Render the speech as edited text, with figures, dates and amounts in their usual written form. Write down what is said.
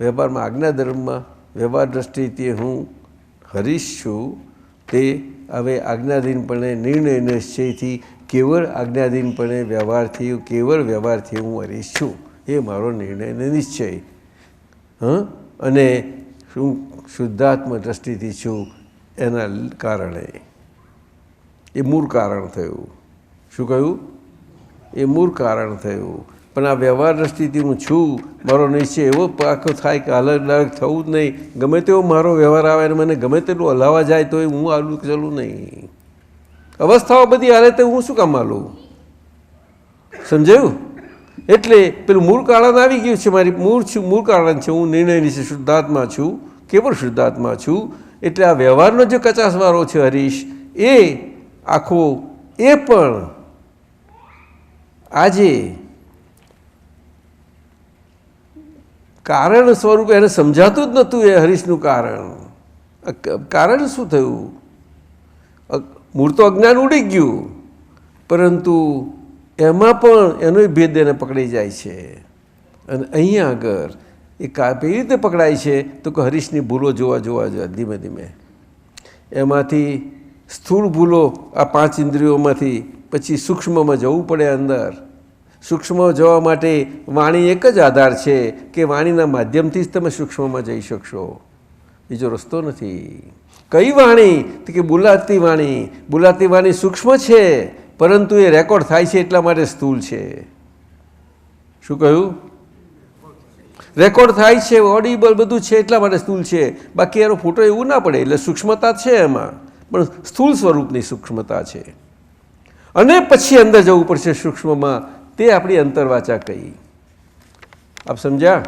વ્યવહારમાં આજ્ઞાધર્મમાં વ્યવહાર દ્રષ્ટિથી હું હરીશ છું, તે હવે આજ્ઞાધીનપણે નિર્ણય નિશ્ચયથી કેવળ આજ્ઞાધીનપણે વ્યવહારથી કેવળ વ્યવહારથી હું હરીશ છું, એ મારો નિર્ણય ને નિશ્ચય. અને શું શુદ્ધાત્મ દ્રષ્ટિથી છું એના કારણે એ મૂળ કારણ થયું. શું કહ્યું? એ મૂળ કારણ થયું. પણ આ વ્યવહાર દ્રષ્ટિથી હું છું, મારો નિશ્ચય એવો પાકો થાય કે અલગ અલગ થવું જ નહીં. ગમે તેવો મારો વ્યવહાર આવે અને મને ગમે તેટલું હલાવા જાય તો હું આલું ચલું નહીં. અવસ્થાઓ બધી હાલે તો હું શું કામ આલું? સમજાયું? એટલે પેલું મૂળ કારણ આવી ગયું છે. મારી મૂળ કારણ છે. હું નિર્ણય નીચે શુદ્ધાત્મા છું, કેવળ શુદ્ધાત્મા છું. એટલે આ વ્યવહારનો જે કચાસવાળો છે હરીશ, એ આખો એ પણ આજે કારણ સ્વરૂપે એને સમજાતું જ નહોતું. એ હરીશનું કારણ શું થયું? મૂળ તો અજ્ઞાન ઉડી ગયું, પરંતુ એમાં પણ એનો ભેદ એને પકડી જાય છે. અને અહીંયા આગળ એ કેવી રીતે પકડાય છે? તો કે હરીશની ભૂલો જોવા ધીમે ધીમે એમાંથી સ્થૂળ ભૂલો, આ 5 ઇન્દ્રિયોમાંથી પછી સૂક્ષ્મમાં જવું પડે. અંદર સૂક્ષ્મમાં જવા માટે વાણી એક જ આધાર છે કે વાણીના માધ્યમથી જ તમે સૂક્ષ્મમાં જઈ શકશો, બીજો રસ્તો નથી. કઈ વાણી? તો કે બોલાતી વાણી. બોલાતી વાણી સૂક્ષ્મ છે, પરંતુ એ રેકોર્ડ થાય છે એટલા માટે સ્થૂળ છે. શું કહ્યું? રેકોર્ડ થાય છે, ઓડિબલ બધું છે એટલા માટે સ્થૂળ છે. બાકી એનો ફોટો એવું ના પડે. એટલે સૂક્ષ્મતા છે એમાં, પણ સ્થૂળ સ્વરૂપની સૂક્ષ્મતા છે. અને પછી અંદર જવું પડશે સૂક્ષ્મમાં. તે આપણી અંતરવાચા કહી. આપ સમજ્યા?